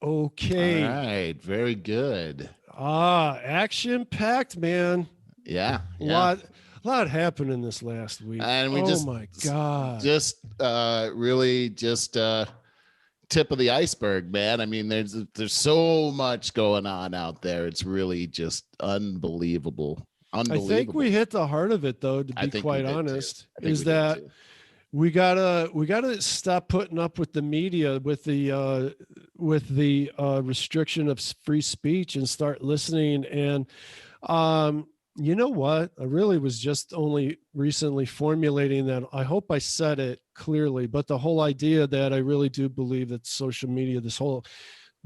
Okay. All right. Very good. Action-packed, man. Yeah. A Yeah. lot happened in this last week. And we Oh just, my God. just, really just, tip of the iceberg, man. I mean, there's so much going on out there. It's really just unbelievable. I think we Unbelievable. hit the heart of it, though, to I be think we quite did too. honest, I think is we did that too. we gotta stop putting up with the media, with the restriction of free speech, and start listening. And you know what? I really was just only recently formulating that. I hope I said it clearly, but the whole idea that I really do believe that social media, the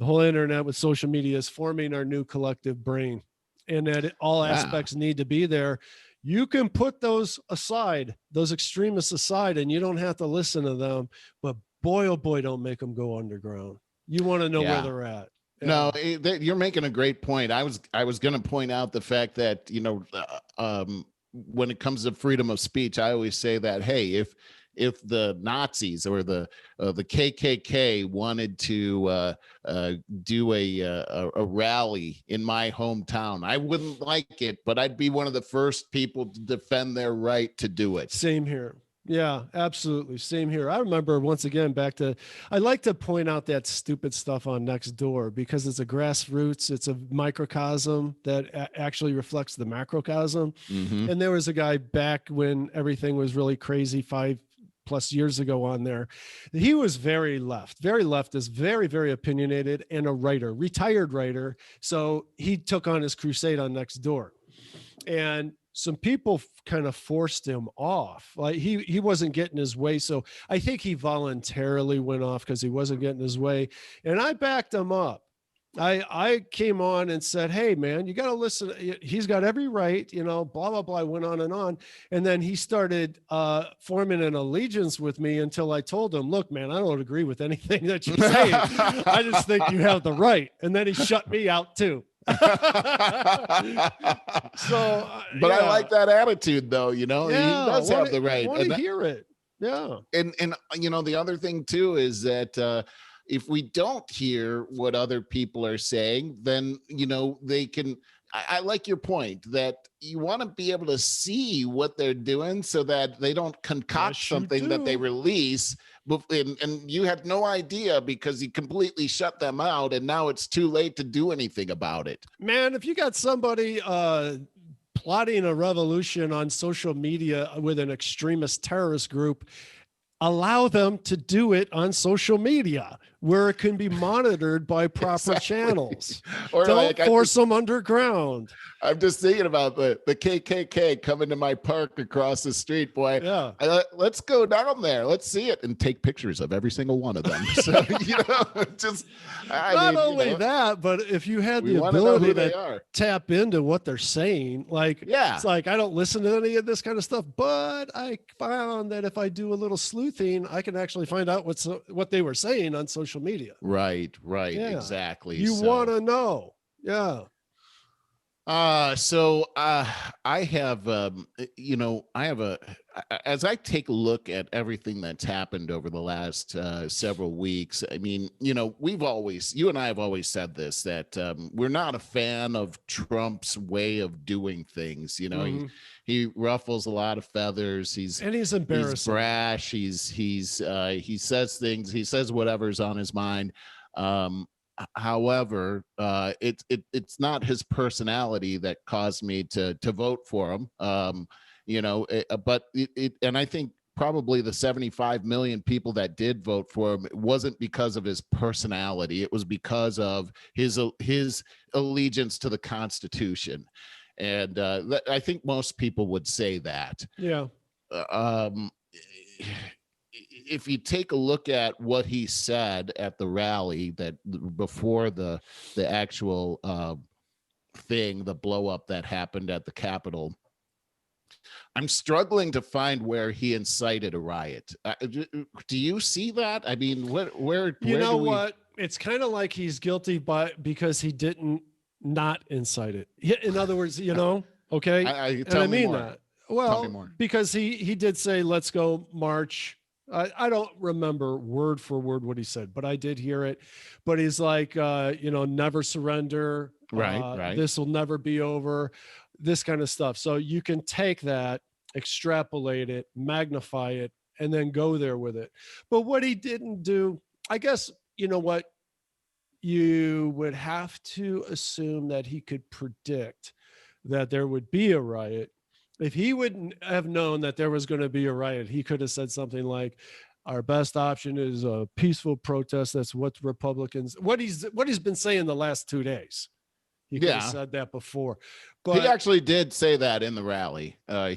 whole internet with social media, is forming our new collective brain, and that all Yeah. aspects need to be there. You can put those aside, those extremists aside, and you don't have to listen to them. But boy, oh boy, don't make them go underground. You want to know where Yeah. they're at. No, Yeah. you're making a great point. I was going to point out the fact that when it comes to freedom of speech, I always say that, hey, if the Nazis or the KKK wanted to do a rally in my hometown, I wouldn't like it, but I'd be one of the first people to defend their right to do it. Same here. Yeah, absolutely. Same here. I remember, once again, I like to point out that stupid stuff on Nextdoor because it's a grassroots, it's a microcosm that actually reflects the macrocosm. Mm-hmm. And there was a guy back when everything was really crazy 5+ years ago on there. He was very leftist, very, very opinionated, and a writer, retired writer. So he took on his crusade on Nextdoor. And some people kind of forced him off. Like he wasn't getting his way. So I think he voluntarily went off because he wasn't getting his way. And I backed him up. I came on and said, hey, man, you got to listen. He's got every right, blah, blah, blah. I went on. And then he started forming an allegiance with me until I told him, look, man, I don't agree with anything that you're saying. I just think you have the right. And then he shut me out too. So, but I like that attitude, though. He does have the right. I want to hear it. Yeah. And the other thing too is that if we don't hear what other people are saying, then they can. I like your point that you want to be able to see what they're doing so that they don't concoct something that they release. And you had no idea because you completely shut them out, and now it's too late to do anything about it. Man, if you got somebody plotting a revolution on social media with an extremist terrorist group, allow them to do it on social media where it can be monitored by proper channels. Or don't force them underground. I'm just thinking about the KKK coming to my park across the street, boy. Yeah. Let's go down there. Let's see it and take pictures of every single one of them. So, just not only that, but if you had the ability to tap into what they're saying, it's like, I don't listen to any of this kind of stuff, but I found that if I do a little sleuthing, I can actually find out what they were saying on social media. Right. Yeah. Exactly. You want to know. Yeah. So I have, as I take a look at everything that's happened over the last several weeks, I mean, you and I have always said this, that we're not a fan of Trump's way of doing things. He ruffles a lot of feathers. He's embarrassing. He's brash. He says things. He says whatever's on his mind. However, it's not his personality that caused me to vote for him. And I think probably the 75 million people that did vote for him, it wasn't because of his personality. It was because of his allegiance to the Constitution. And I think most people would say that. Yeah. If you take a look at what he said at the rally that before the actual thing, the blow up that happened at the Capitol, I'm struggling to find where he incited a riot. Do you see that? I mean, where it's kind of like he's guilty because he didn't not incite it. In other words, okay. I mean that. Well, because he did say, let's go march I don't remember word for word what he said, but I did hear it. But he's like, never surrender. Right. This will never be over. This kind of stuff. So you can take that, extrapolate it, magnify it, and then go there with it. But what he didn't do, I guess, you know what? You would have to assume that he could predict that there would be a riot. If he wouldn't have known that there was going to be a riot, he could have said something like, our best option is a peaceful protest. That's what Republicans, what he's been saying the last 2 days. He could have Yeah. said that before. He But actually did say that in the rally. I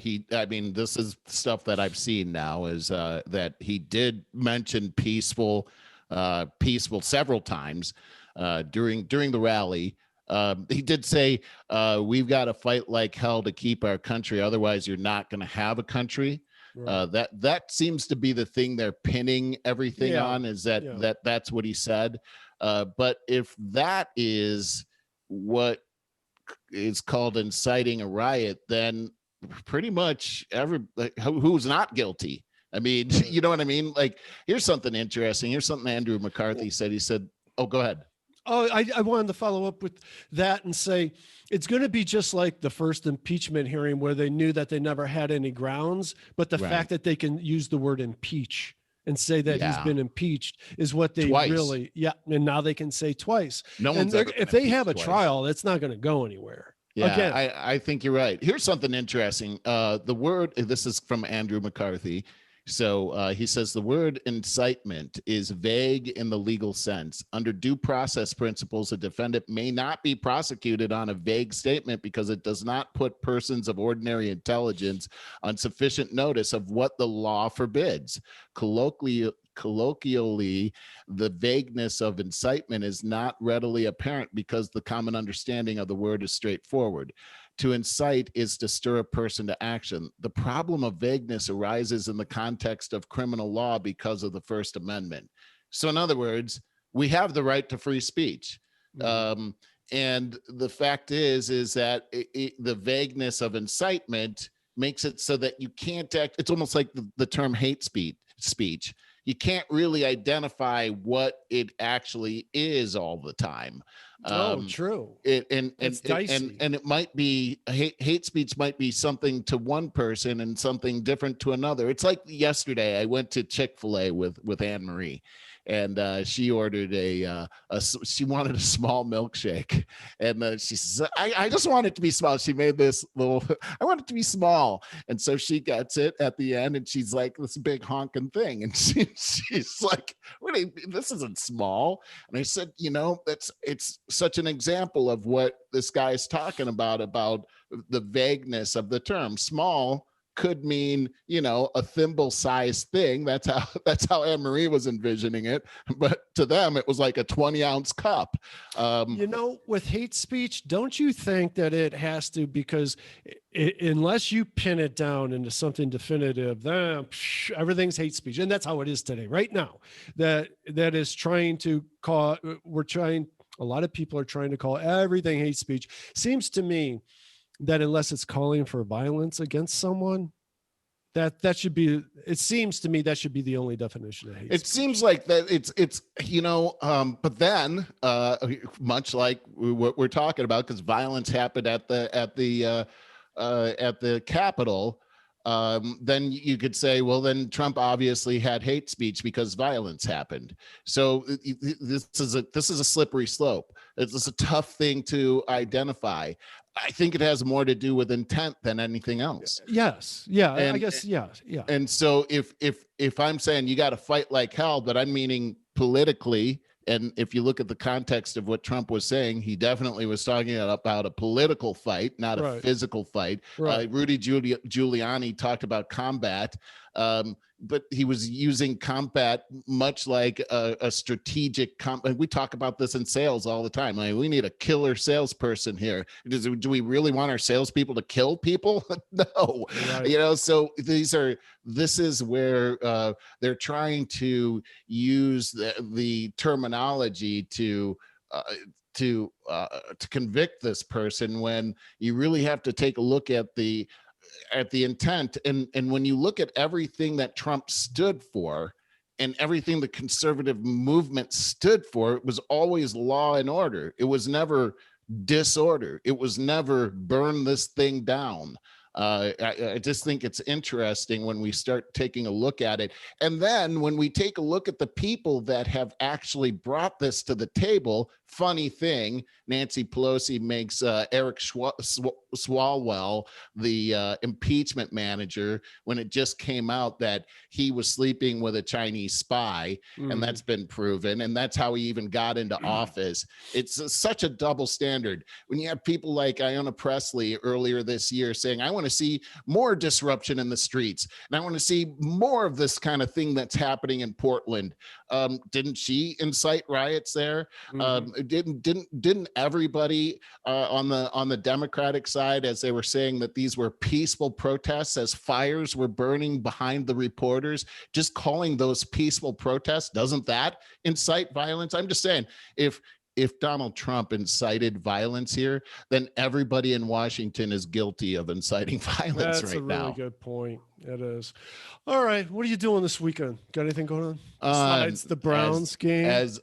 mean, this is stuff that I've seen now is that he did mention peaceful several times during the rally. He did say, we've got to fight like hell to keep our country. Otherwise, you're not going to have a country. right. That seems to be the thing they're pinning everything Yeah. on, is that Yeah. that's what he said. But if that is what is called inciting a riot, then pretty much who's not guilty. I mean, you know what I mean? Like, here's something interesting. Here's something Andrew McCarthy said. He said, oh, go ahead. Oh, I wanted to follow up with that and say it's going to be just like the first impeachment hearing where they knew that they never had any grounds, but the Right. fact that they can use the word impeach and say that he's Yeah. been impeached is what they Twice. really, and now they can say twice. No And one's ever been if they have a impeached twice. trial, it's not going to go anywhere. Yeah, Again. I think you're right. Here's something interesting. The word, this is from Andrew McCarthy. So he says the word incitement is vague in the legal sense. Under due process principles, a defendant may not be prosecuted on a vague statement because it does not put persons of ordinary intelligence on sufficient notice of what the law forbids. Colloquially, the vagueness of incitement is not readily apparent because the common understanding of the word is straightforward. To incite is to stir a person to action. The problem of vagueness arises in the context of criminal law because of the First Amendment. So in other words, we have the right to free speech. And the fact is that the vagueness of incitement makes it so that you can't act. It's almost like the term hate speech. You can't really identify what it actually is all the time. True. And it might be hate speech might be something to one person and something different to another. It's like yesterday I went to Chick-fil-A with Anne Marie, and she ordered she wanted a small milkshake, and she says, I just want it to be small. She made this little, I want it to be small, and so she gets it at the end, and she's like this big honking thing, and she's like, this isn't small. And I said, it's such an example of what this guy is talking about the vagueness of the term. Small could mean, a thimble-sized thing. That's how Anne Marie was envisioning it. But to them, it was like a 20-ounce cup. With hate speech, don't you think that it has to, because unless you pin it down into something definitive, then everything's hate speech. And that's how it is today, right now. That is trying to call, a lot of people are trying to call everything hate speech. Seems to me that unless it's calling for violence against someone, that should be, it seems to me that should be the only definition of hate speech. It seems like that it's but then much like what we're talking about, because violence happened at the Capitol, then you could say, well, then Trump obviously had hate speech because violence happened. So this is a slippery slope. It's a tough thing to identify. I think it has more to do with intent than anything else. Yes. Yeah. I guess. Yeah. Yeah. And so if I'm saying you got to fight like hell, but I'm meaning politically, and if you look at the context of what Trump was saying, he definitely was talking about a political fight, not a physical fight. Right. Rudy Giuliani talked about combat, but he was using combat much like a strategic we talk about this in sales all the time. Like, we need a killer salesperson here. Do we really want our salespeople to kill people? No. Right. So this is where they're trying to use the terminology to convict this person, when you really have to take a look at the at the intent. And when you look at everything that Trump stood for and everything the conservative movement stood for, it was always law and order. It was never disorder. It was never burn this thing down. I just think it's interesting when we start taking a look at it. And then when we take a look at the people that have actually brought this to the table, funny thing, Nancy Pelosi makes Eric Swalwell the impeachment manager when it just came out that he was sleeping with a Chinese spy, and that's been proven, and that's how he even got into office. It's such a double standard. When you have people like Ayanna Pressley earlier this year saying, I want to see more disruption in the streets, and I want to see more of this kind of thing that's happening in Portland. Didn't she incite riots there? Didn't everybody on the Democratic side, as they were saying that these were peaceful protests, as fires were burning behind the reporters, just calling those peaceful protests, doesn't that incite violence? I'm just saying, if Donald Trump incited violence here, then everybody in Washington is guilty of inciting violence. That's right now. That's a really good point. It is. All right. What are you doing this weekend? Got anything going on? Besides the Browns game? As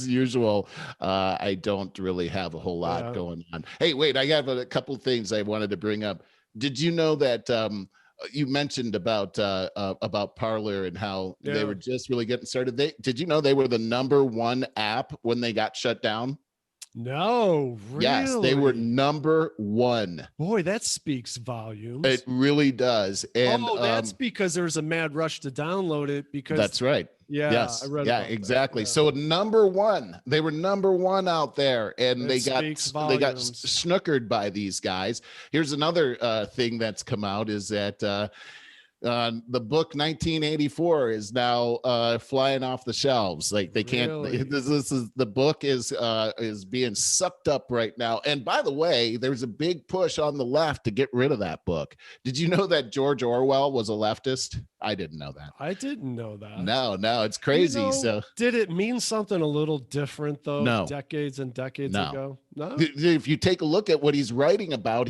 usual, I don't really have a whole lot going on. Hey, wait, I have a couple things I wanted to bring up. Did you know that you mentioned about Parler and how they were just really getting started? Did you know they were the #1 app when they got shut down? No, really? Yes, they were #1. Boy, that speaks volumes. It really does. And that's because there was a mad rush to download it. Because that's right. Yeah, yes. I read exactly. Yeah. So #1, they were #1 out there, and they got snookered by these guys. Here's another thing that's come out is that the book 1984 is now flying off the shelves. Like they can't. Really? This is the book is being sucked up right now. And by the way, there's a big push on the left to get rid of that book. Did you know that George Orwell was a leftist? I didn't know that. I didn't know that. No, it's crazy. So did it mean something a little different though? No. Decades and decades ago. No. If you take a look at what he's writing about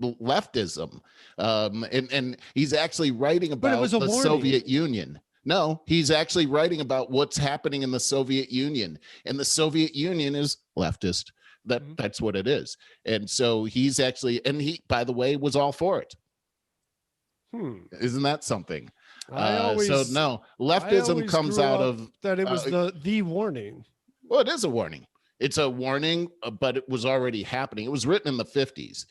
leftism, and he's actually writing about the Soviet Union. No, he's actually writing about what's happening in the Soviet Union, and the Soviet Union is leftist. That's what it is. And so he's actually, and he, by the way, was all for it. Isn't that something? Leftism comes out of that. It was the warning. Well, it is a warning. It's a warning, but it was already happening. It was written in the 50s.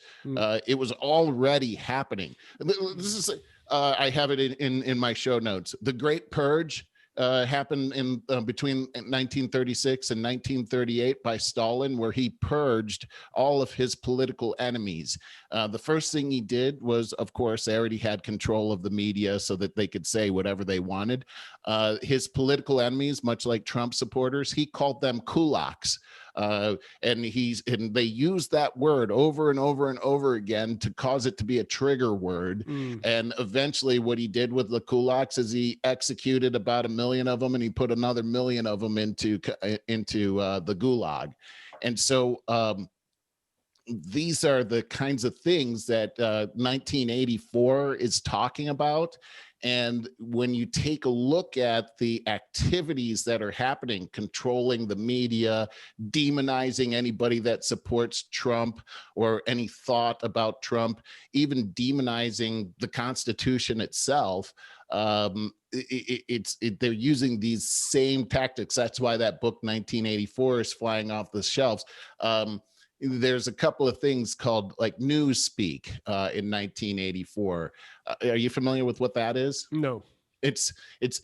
It was already happening. This is I have it in my show notes. The Great Purge happened in between 1936 and 1938 by Stalin, where he purged all of his political enemies. The first thing he did was, of course, they already had control of the media so that they could say whatever they wanted. His political enemies, much like Trump supporters, he called them kulaks. And they used that word over and over and over again to cause it to be a trigger word. And eventually what he did with the kulaks is he executed about 1 million of them, and he put another 1 million of them into the gulag. And so these are the kinds of things that 1984 is talking about. And when you take a look at the activities that are happening, controlling the media, demonizing anybody that supports Trump or any thought about Trump, even demonizing the Constitution itself, they're using these same tactics. That's why that book 1984 is flying off the shelves. There's a couple of things called like newspeak in 1984. Are you familiar with what that is? No. It's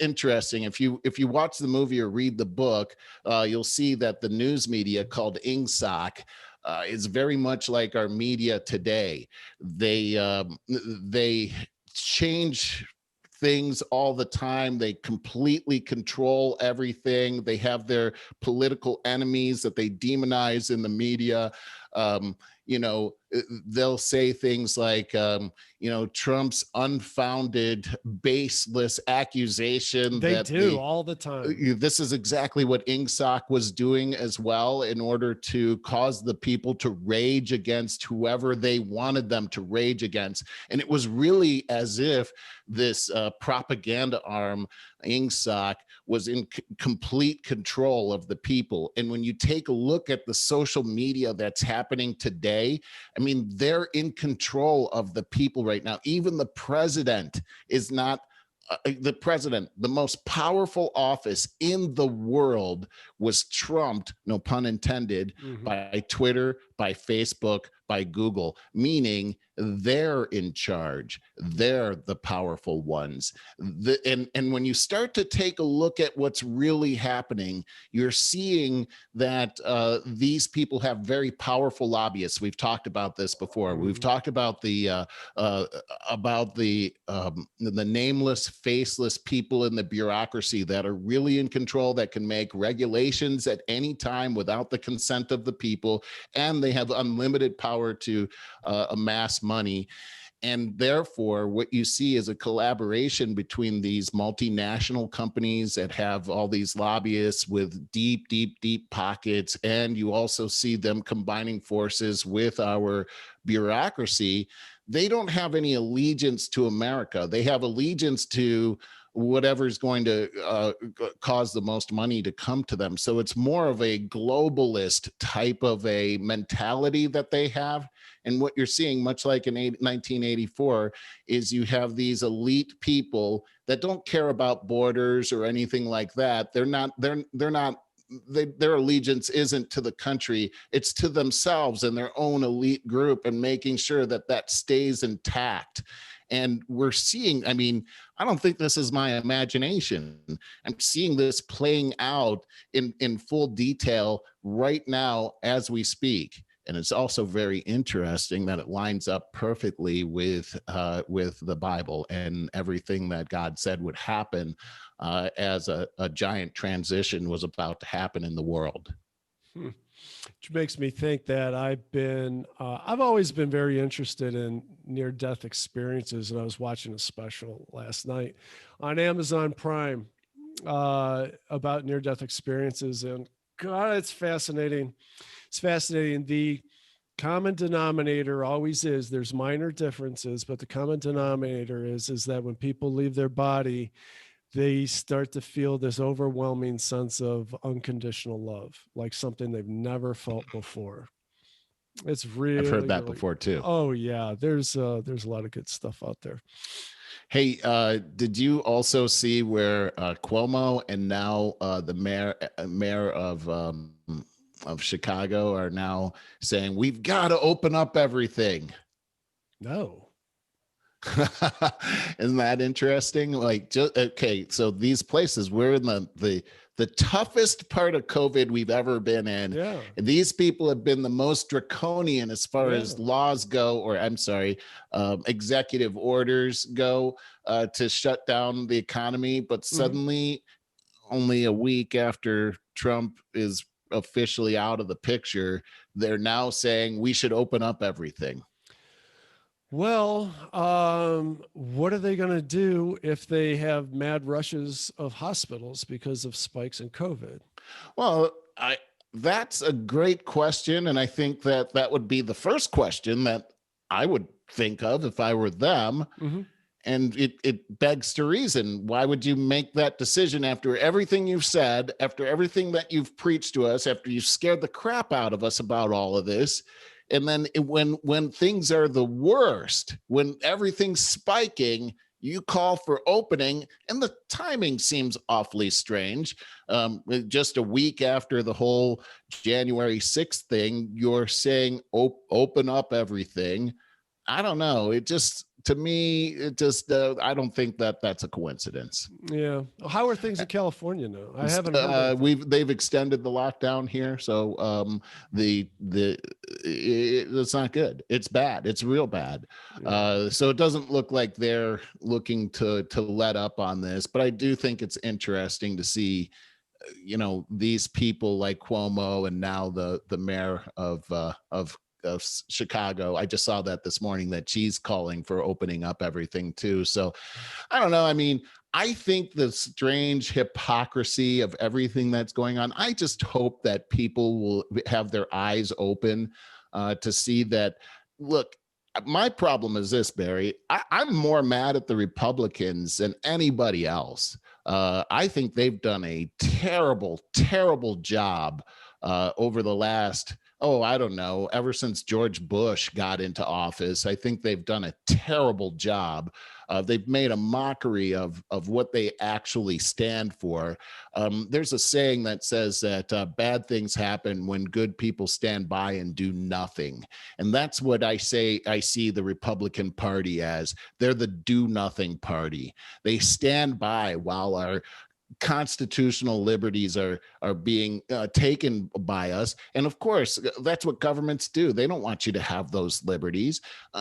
interesting. If you watch the movie or read the book, you'll see that the news media called ingsoc is very much like our media today. They change things all the time. They completely control everything. They have their political enemies that they demonize in the media. they'll say things like, Trump's unfounded, baseless accusation They that do all the time. this is exactly what ingsoc was doing as well, in order to cause the people to rage against whoever they wanted them to rage against. And it was really as if this propaganda arm, ingsoc, was in complete control of the people. And when you take a look at the social media that's happening today, I mean, they're in control of the people right now. Even the president is not the president. The most powerful office in the world was trumped, no pun intended, by Twitter, by Facebook, by Google, meaning they're in charge. They're the powerful ones. And when you start to take a look at what's really happening, you're seeing that these people have very powerful lobbyists. We've talked about this before. We've talked about the nameless, faceless people in the bureaucracy that are really in control, that can make regulations at any time without the consent of the people, and they have unlimited power to amass money. And therefore, what you see is a collaboration between these multinational companies that have all these lobbyists with deep, deep, deep pockets. And you also see them combining forces with our bureaucracy. They don't have any allegiance to America. They have allegiance to whatever's going to cause the most money to come to them. So it's more of a globalist type of a mentality that they have. And what you're seeing, much like in 1984, is you have these elite people that don't care about borders or anything like that. Their allegiance isn't to the country, it's to themselves and their own elite group, and making sure that that stays intact. And we're seeing, I mean, I don't think this is my imagination. I'm seeing this playing out in full detail right now as we speak. And it's also very interesting that it lines up perfectly with the Bible and everything that God said would happen as a giant transition was about to happen in the world. Which makes me think that I've always been very interested in near-death experiences. And I was watching a special last night on Amazon Prime about near-death experiences. And God, it's fascinating. It's fascinating. The common denominator always is, there's minor differences, but the common denominator is that when people leave their body, they start to feel this overwhelming sense of unconditional love, like something they've never felt before. It's really, I've heard that before too. Oh yeah. There's a lot of good stuff out there. Hey, did you also see where Cuomo and now the mayor of Chicago are now saying we've got to open up everything? No. Isn't that interesting? Like, okay, so these places, we're in the toughest part of COVID we've ever been in. Yeah. And these people have been the most draconian as far as laws go, or I'm sorry, executive orders go to shut down the economy. But suddenly, only a week after Trump is officially out of the picture, they're now saying we should open up everything. Well, what are they going to do if they have mad rushes of hospitals because of spikes in COVID? Well, that's a great question. And I think that would be the first question that I would think of if I were them. And it begs to reason. Why would you make that decision after everything you've said, after everything that you've preached to us, after you've scared the crap out of us about all of this? And then when things are the worst, when everything's spiking, you call for opening, and the timing seems awfully strange. Just a week after the whole January 6th thing, you're saying open up everything. I don't know. To me, I don't think that's a coincidence. Yeah. How are things in California now? I haven't heard they've extended the lockdown here, so it's not good. It's bad. It's real bad. So it doesn't look like they're looking to let up on this, but I do think it's interesting to see these people like Cuomo and now the mayor of Chicago. I just saw that this morning that she's calling for opening up everything too. So I don't know. I mean, I think the strange hypocrisy of everything that's going on, I just hope that people will have their eyes open to see that, look, my problem is this, Barry. I'm more mad at the Republicans than anybody else. I think they've done a terrible, terrible job over the last, I don't know, ever since George Bush got into office. I think they've done a terrible job. They've made a mockery of what they actually stand for. There's a saying that says that bad things happen when good people stand by and do nothing. And that's what I see the Republican Party as. They're the do nothing party. They stand by while our constitutional liberties are being taken by us. And of course, that's what governments do. They don't want you to have those liberties.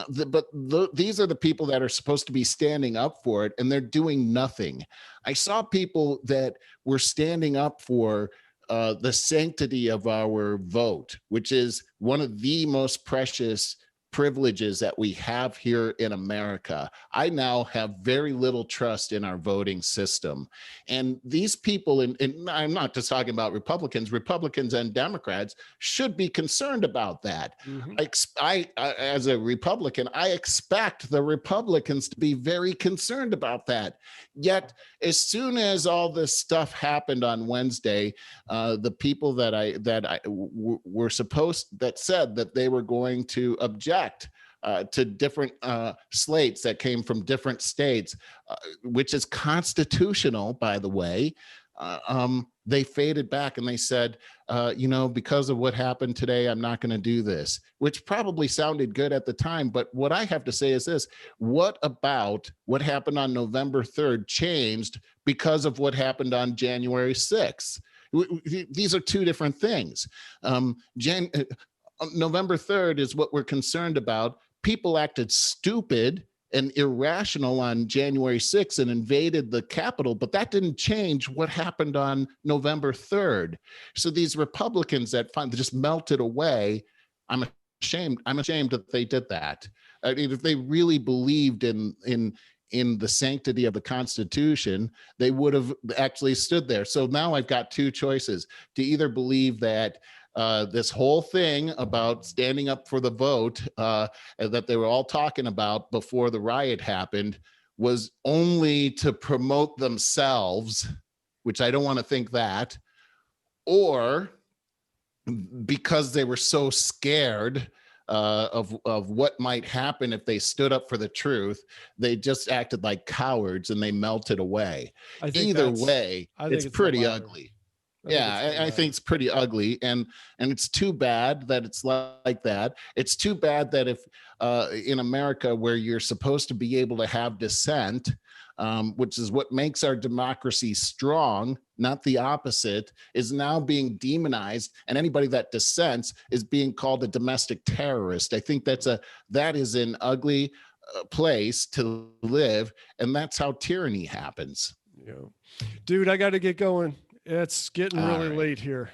These are the people that are supposed to be standing up for it, and they're doing nothing. I saw people that were standing up for the sanctity of our vote, which is one of the most precious privileges that we have here in America. I now have very little trust in our voting system. And these people, and I'm not just talking about Republicans and Democrats should be concerned about that. Mhm. As a Republican, I expect the Republicans to be very concerned about that. Yet, as soon as all this stuff happened on Wednesday, the people that were that said that they were going to object to different slates that came from different states, which is constitutional, by the way. They faded back and they said, because of what happened today, I'm not going to do this, which probably sounded good at the time. But what I have to say is this: what about what happened on November 3rd changed because of what happened on January 6th? These are two different things. November 3rd is what we're concerned about. People acted stupid and irrational on January 6th and invaded the Capitol, but that didn't change what happened on November 3rd. So these Republicans that just melted away, I'm ashamed that they did that. I mean, if they really believed in the sanctity of the Constitution, they would have actually stood there. So now I've got two choices: to either believe that this whole thing about standing up for the vote that they were all talking about before the riot happened was only to promote themselves, which I don't want to think that, or because they were so scared of what might happen if they stood up for the truth, they just acted like cowards and they melted away. Either way, it's pretty ugly. I think it's pretty ugly, and it's too bad that it's like that. It's too bad that if in America, where you're supposed to be able to have dissent, which is what makes our democracy strong, not the opposite, is now being demonized, and anybody that dissents is being called a domestic terrorist. I think that is an ugly place to live, and that's how tyranny happens. Yeah, dude, I got to get going. It's getting really late here.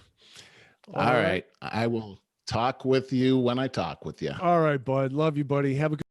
All right. I will talk with you when I talk with you. All right, bud. Love you, buddy. Have a good